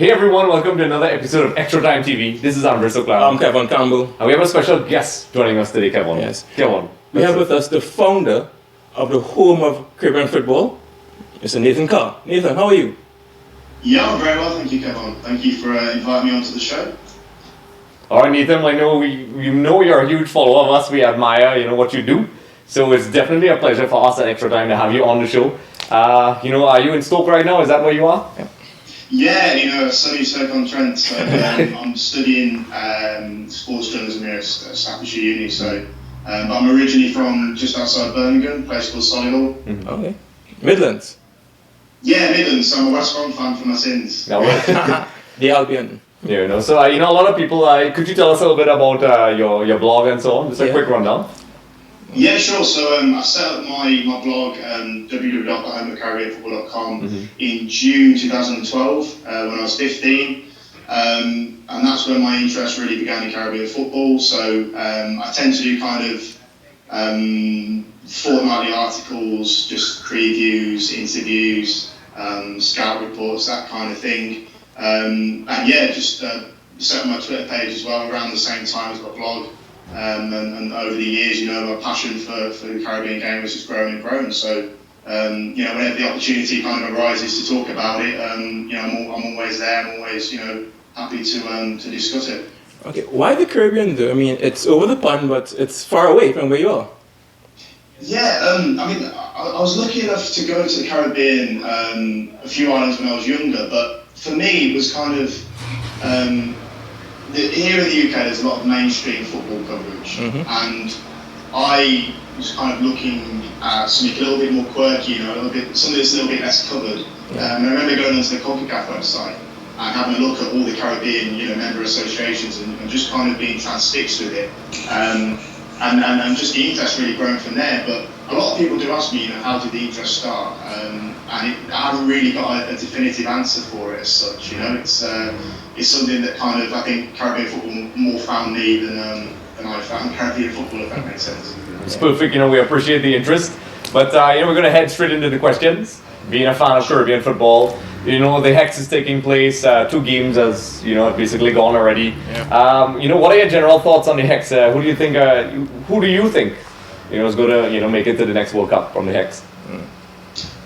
Hey everyone, welcome to another episode of Extra Time TV. This is Andre I'm Kevon Campbell. And we have a special guest joining us today, Kevon. Yes. Kevon. We have with us the founder of the home of Caribbean football, Mr. Nathan Carr. Nathan, how are you? Yeah, I'm very well, thank you, Kevon. Thank you for inviting me onto the show. Alright, Nathan, I know you're a huge follower of us. We admire, what you do. So it's definitely a pleasure for us at Extra Time to have you on the show. Are you in Stoke right now? Is that where you are? Yeah, sunny Stoke-on-Trent. So I'm studying sports journalism here at Staffordshire Uni. So, but I'm originally from just outside Birmingham, a place called Solihull. Mm-hmm. Okay. Midlands. Yeah, Midlands. So I'm a West Brom fan for my sins. No, The Albion. So a lot of people. Could you tell us a little bit about your blog and so on? Just a quick rundown. Yeah, sure. So I set up my blog, www.thehomeofcaribbeanfootball.com, in June 2012 when I was 15. And that's when my interest really began in Caribbean football. So I tend to do kind of fortnightly articles, just previews, interviews, scout reports, that kind of thing. And yeah, just set up my Twitter page as well around the same time as my blog. And over the years, my passion for the Caribbean game has just grown and grown. So, whenever the opportunity kind of arises to talk about it, I'm always there. I'm always, happy to discuss it. Okay, why the Caribbean though? I mean, it's over the pond, but it's far away from where you are. Yeah, I was lucky enough to go to the Caribbean, a few islands when I was younger, but for me, it was kind of, here in the UK, there's a lot of mainstream football coverage, and I was kind of looking at something a little bit more quirky, something that's a little bit less covered. And I remember going onto the CONCACAF website and having a look at all the Caribbean, member associations, and just kind of being transfixed with it, and just the interest really growing from there. But a lot of people do ask me, how did the interest start? And I haven't really got a definitive answer for it as such. It's something that kind of, I think Caribbean football more found me than I found Caribbean football, if that makes sense. It's perfect. We appreciate the interest. But we're going to head straight into the questions. Being a fan of Caribbean football, the HEX is taking place. 2 games has basically gone already. Yeah. What are your general thoughts on the HEX? Who do you think is going to make it to the next World Cup from the HEX?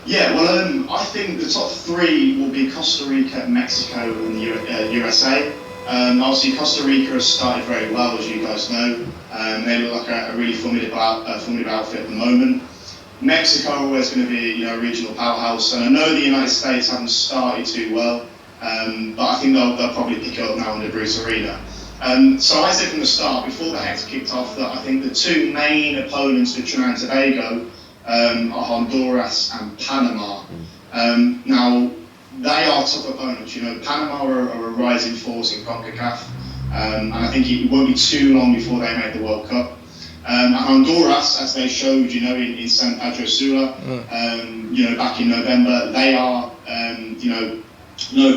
Yeah, well, I think the top 3 will be Costa Rica, Mexico, and the USA. Obviously, Costa Rica has started very well, as you guys know. They look like a really formidable outfit at the moment. Mexico are always going to be, a regional powerhouse, and I know the United States haven't started too well, but I think they'll probably pick it up now under Bruce Arena. So I said from the start, before the HEX kicked off, that I think the 2 main opponents for Trinidad Tobago are Honduras and Panama. Now, they are tough opponents. Panama are a rising force in CONCACAF, and I think it won't be too long before they make the World Cup. And Honduras, as they showed, in San Pedro Sula, back in November, they are, no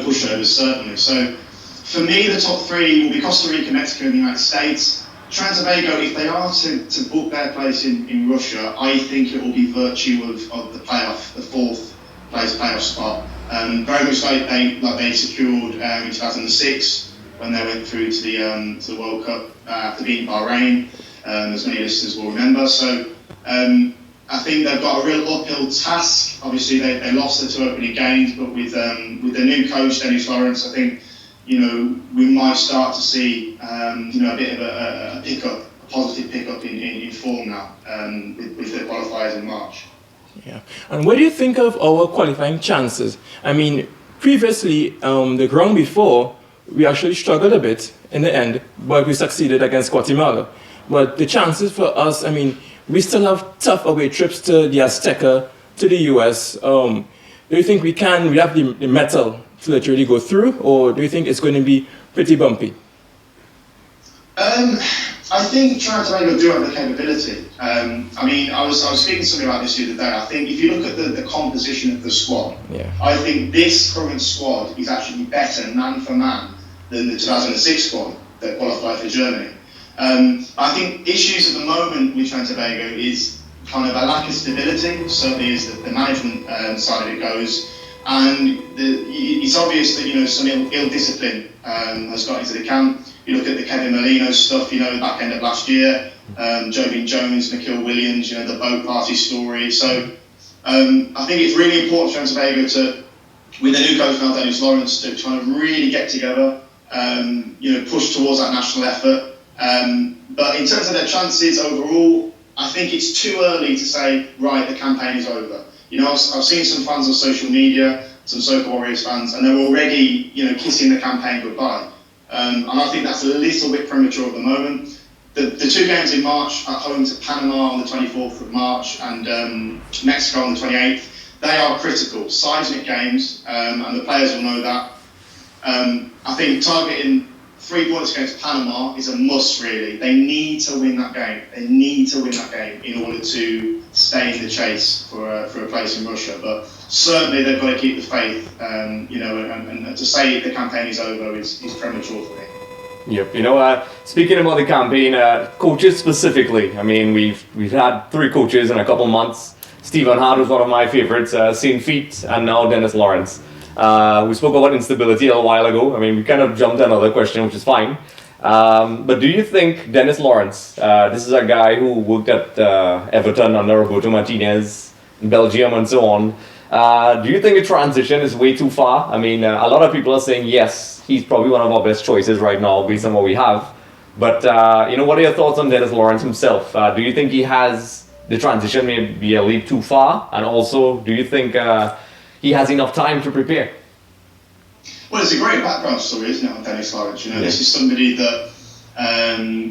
pushovers, certainly. So, for me, the top 3 will be Costa Rica, Mexico, and the United States. Trinidad Tobago, if they are to book their place in Russia, I think it will be virtue of the playoff, the 4th place playoff spot. Very much like they secured in 2006 when they went through to the World Cup after beating Bahrain, as many listeners will remember. So I think they've got a real uphill task. Obviously, they lost the 2 opening games, but with the new coach, Dennis Lawrence, I think we might start to see a bit of a pickup, a positive pickup in form now with the qualifiers in March. Yeah. And what do you think of our qualifying chances? I mean, previously, the round before, we actually struggled a bit in the end, but we succeeded against Guatemala. But the chances for us, we still have tough away trips to the Azteca, to the US. Do you think we have the mettle to literally go through, or do you think it's going to be pretty bumpy? I think Trinidad Tobago do have the capability. I was speaking to somebody about this the other day. I think if you look at the composition of the squad, I think this current squad is actually better man for man than the 2006 squad that qualified for Germany. I think issues at the moment with Trinidad Tobago is kind of a lack of stability, certainly as the management side of it goes. And it's obvious that, you know, some ill discipline has got into the camp. You look at the Kevin Molino stuff, you know, back end of last year, Jovin Jones, Nikhil Williams, you know, the boat party story. So I think it's really important for Tobago to, with the new coach now, Dennis Lawrence, to try to really get together, you know, push towards that national effort. But in terms of their chances overall, I think it's too early to say, right, the campaign is over. You know, I've seen some fans on social media, some Soca Warriors fans, and they're already, you know, kissing the campaign goodbye. And I think that's a little bit premature at the moment. The 2 games in March, at home to Panama on the 24th of March and Mexico on the 28th, they are critical, seismic games, and the players will know that. I think targeting 3 points against Panama is a must, really. They need to win that game. They need to win that game in order to stay in the chase for a place in Russia. But certainly they've got to keep the faith, you know, and to say the campaign is over is premature for me. Yep. You know, speaking about the campaign, coaches specifically, I mean, we've had 3 coaches in a couple months. Stephen Hart was one of my favorites, St. Feet, and now Dennis Lawrence. We spoke about instability a while ago. I mean, we kind of jumped another question, which is fine. But do you think Dennis Lawrence, this is a guy who worked at Everton under Roberto Martinez, in Belgium and so on, do you think the transition is way too far? I mean, a lot of people are saying yes, he's probably one of our best choices right now based on what we have. But, you know, what are your thoughts on Dennis Lawrence himself? Do you think he has, the transition may be a leap too far? And also, do you think he has enough time to prepare? Well, it's a great background story, isn't it, on Dennis Lawrence? You know, this is somebody that,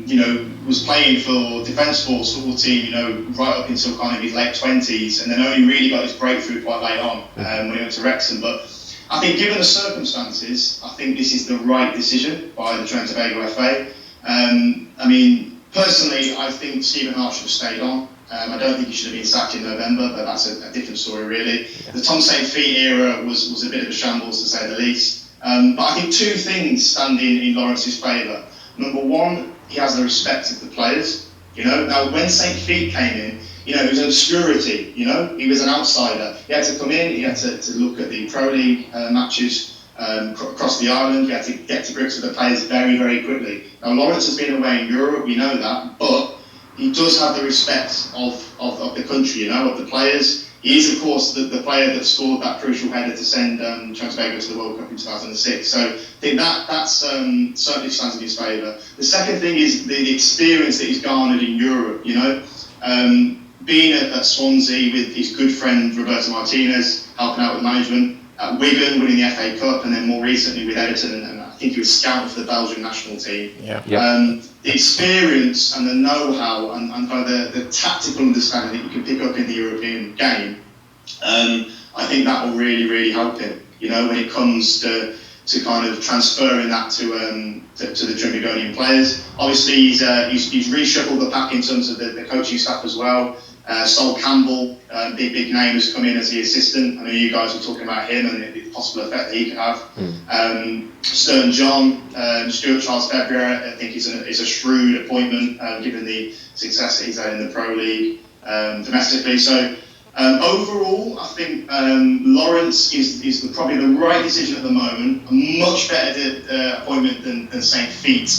you know, was playing for Defence Force football team, you know, right up until kind of his late 20s, and then only really got his breakthrough quite late on when he went to Wrexham. But I think, given the circumstances, I think this is the right decision by the Trinidad Tobago FA. I mean, personally, I think Stephen Hart should have stayed on. I don't think he should have been sacked in November, but that's a different story, really. Yeah. The Tom St. Feet era was a bit of a shambles, to say the least. But I think 2 things stand in Lawrence's favour. Number 1, he has the respect of the players. You know, now when St. Feet came in, you know, he was an obscurity. You know, he was an outsider. He had to come in. He had to look at the Pro League matches across the island. He had to get to grips with the players very, very quickly. Now Lawrence has been away in Europe. We know that, but he does have the respect of the country, you know, of the players. He is, of course, the player that scored that crucial header to send Trinidad Tobago to the World Cup in 2006. So I think that's certainly stands in his favour. The second thing is the experience that he's garnered in Europe, you know. Being at Swansea with his good friend Roberto Martinez, helping out with management, at Wigan, winning the FA Cup, and then more recently with Everton, and I think he was scouted for the Belgian national team. Yeah. The experience and the know-how and kind of the tactical understanding that you can pick up in the European game, I think that will really, really help him. You know, when it comes to kind of transferring that to the Trinidadian players. Obviously, he's reshuffled the pack in terms of the coaching staff as well. Sol Campbell, big name, has come in as the assistant. I know you guys were talking about him and the possible effect that he could have. Stern John, Stuart Charles February, I think is a shrewd appointment given the success that he's had in the Pro League domestically. So overall, I think Lawrence is probably the right decision at the moment. A much better appointment than St. Feet.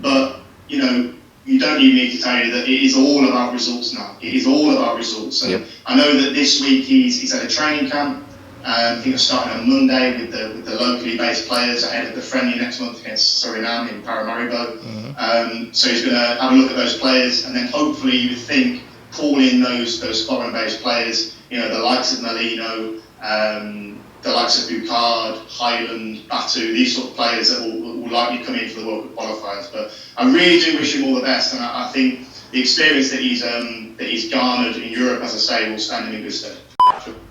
But, you know, you don't need me to tell you that it is all about results now. It is all about results. And I know that this week he's at a training camp. I think it's starting on Monday with the locally based players ahead of the friendly next month against Suriname in Paramaribo. So he's going to have a look at those players, and then hopefully you would think call in those foreign based players. You know, the likes of Molino, the likes of Bucard, Highland, Batu, these sort of players that will likely come in for the World Cup qualifiers. But I really do wish him all the best, and I think the experience that he's garnered in Europe, as I say, will stand him in good stead.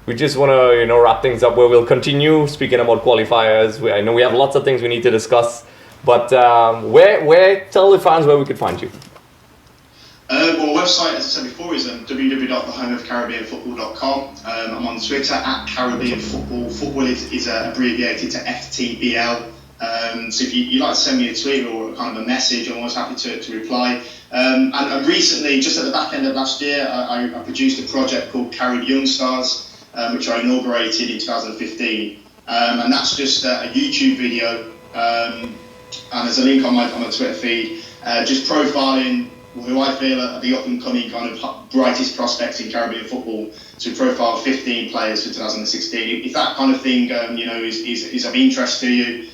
We just want to, wrap things up where we'll continue speaking about qualifiers. I know we have lots of things we need to discuss, but where tell the fans where we could find you. Well, website, as I said before, is www.thehomeofcaribbeanfootball.com. I'm on Twitter at Caribbean Football. Football is abbreviated to FTBL. So if you'd like to send me a tweet or kind of a message, I'm always happy to reply. And recently, just at the back end of last year, I produced a project called Carib Young Stars. which I inaugurated in 2015. And that's just a YouTube video, and there's a link on my Twitter feed, just profiling who I feel are the up-and-coming kind of brightest prospects in Caribbean football. So we profile 15 players for 2016. If that kind of thing, is of interest to you,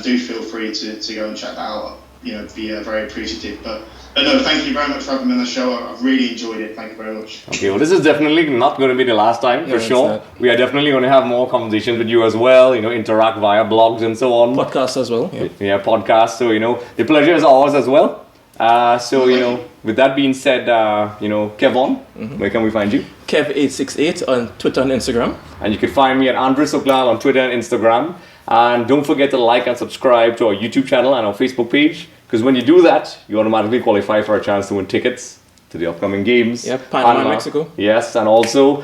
do feel free to go and check that out. Be very appreciative. But no, thank you very much for having me on the show. I've really enjoyed it. Thank you very much. Okay, well, this is definitely not going to be the last time, for sure. We are definitely going to have more conversations with you as well, interact via blogs and so on. Podcasts as well. Yeah, podcasts. So, the pleasure is ours as well. With that being said, Kevon, where can we find you? Kev868 on Twitter and Instagram. And you can find me at Andre Soklal on Twitter and Instagram. And don't forget to like and subscribe to our YouTube channel and our Facebook page, because when you do that, you automatically qualify for a chance to win tickets to the upcoming games. Yep, Panama, Mexico. Yes, and also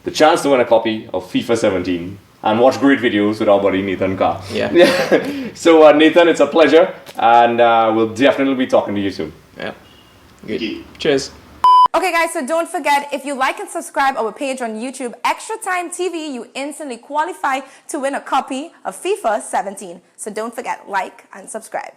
the chance to win a copy of FIFA 17 and watch great videos with our buddy Nathan Carr. Yeah. So Nathan, it's a pleasure, and we'll definitely be talking to you soon. Yeah. Good. Cheers. Okay guys, so don't forget, if you like and subscribe our page on YouTube, Extra Time TV, you instantly qualify to win a copy of FIFA 17. So don't forget, like and subscribe.